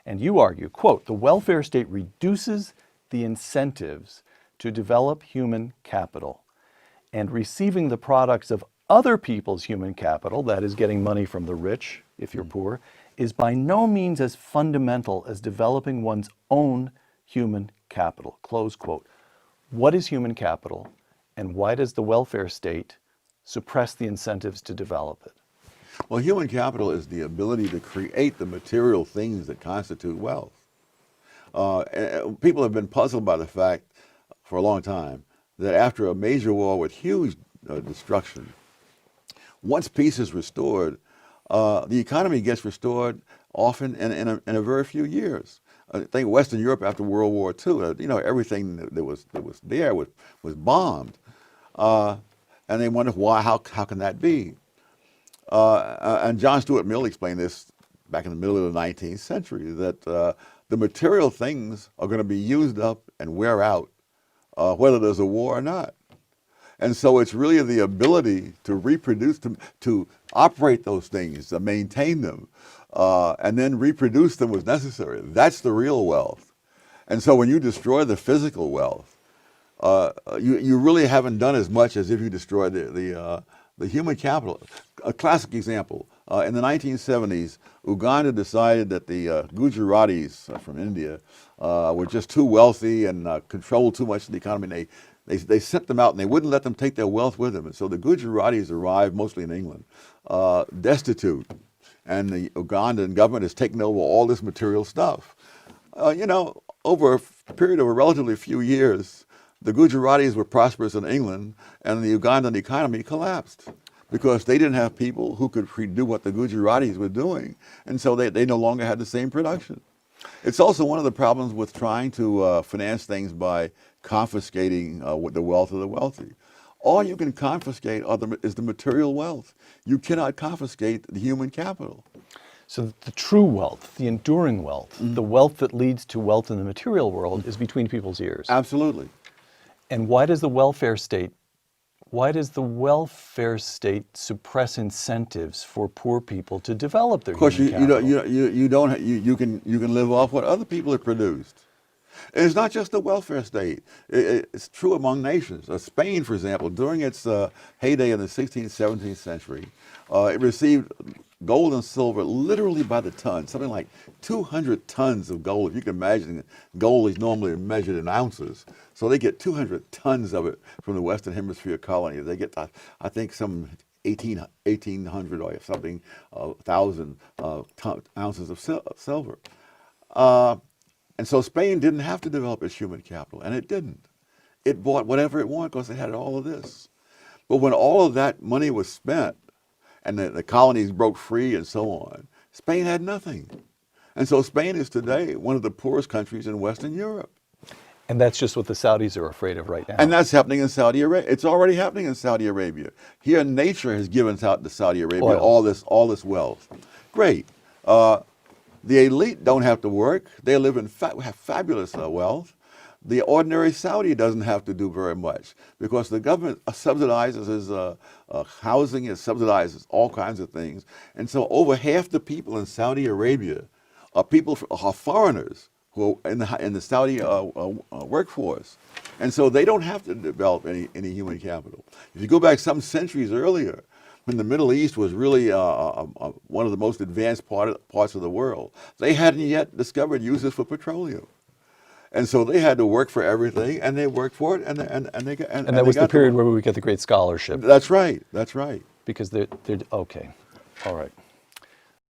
And you argue, quote, the welfare state reduces the incentives to develop human capital, and receiving the products of other people's human capital, that is getting money from the rich if you're poor, is by no means as fundamental as developing one's own human capital, close quote. What is human capital, and why does the welfare state suppress the incentives to develop it? Well, human capital is the ability to create the material things that constitute wealth. People have been puzzled by the fact for a long time that after a major war with huge destruction, once peace is restored, the economy gets restored often in a very few years. I think Western Europe after World War II, everything that was there was bombed, and they wondered why. How can that be? And John Stuart Mill explained this back in the middle of the 19th century, that the material things are going to be used up and wear out, whether there's a war or not. And so it's really the ability to reproduce, to operate those things, to maintain them, and then reproduce them was necessary. That's the real wealth. And so when you destroy the physical wealth, you really haven't done as much as if you destroyed the human capital. A classic example, in the 1970s, Uganda decided that the Gujaratis from India were just too wealthy and controlled too much of the economy. They sent them out and they wouldn't let them take their wealth with them. And so the Gujaratis arrived, mostly in England, destitute. And the Ugandan government has taken over all this material stuff. Over a period of a relatively few years, the Gujaratis were prosperous in England and the Ugandan economy collapsed because they didn't have people who could do what the Gujaratis were doing. And so they no longer had the same production. It's also one of the problems with trying to finance things by confiscating the wealth of the wealthy. All you can confiscate is the material wealth. You cannot confiscate the human capital. So the true wealth, the enduring wealth, the wealth that leads to wealth in the material world is between people's ears. Absolutely. And why does the welfare state suppress incentives for poor people to develop their human capital? Of course, you can live off what other people have produced. And it's not just the welfare state. It's true among nations. Spain, for example, during its heyday in the 16th, 17th century, it received gold and silver literally by the ton, something like 200 tons of gold. If you can imagine, gold is normally measured in ounces. So they get 200 tons of it from the Western Hemisphere colonies. They get, I think, some 1,800 or something, 1,000 ounces of silver. And so Spain didn't have to develop its human capital, and it didn't. It bought whatever it wanted because it had all of this. But when all of that money was spent and the colonies broke free and so on, Spain had nothing. And so Spain is today one of the poorest countries in Western Europe. And that's just what the Saudis are afraid of right now. And that's happening in Saudi Arabia. It's already happening in Saudi Arabia. Here, nature has given out to Saudi Arabia all this wealth. Great. The elite don't have to work. They live in have fabulous wealth. The ordinary Saudi doesn't have to do very much because the government subsidizes his housing, it subsidizes all kinds of things. And so over half the people in Saudi Arabia are foreigners who are in the Saudi workforce. And so they don't have to develop any human capital. If you go back some centuries earlier, when the Middle East was really one of the most advanced parts of the world, they hadn't yet discovered uses for petroleum. And so they had to work for everything, and they worked for it, and that was the period where we get the great scholarship. That's right. That's right. Because they're okay. All right.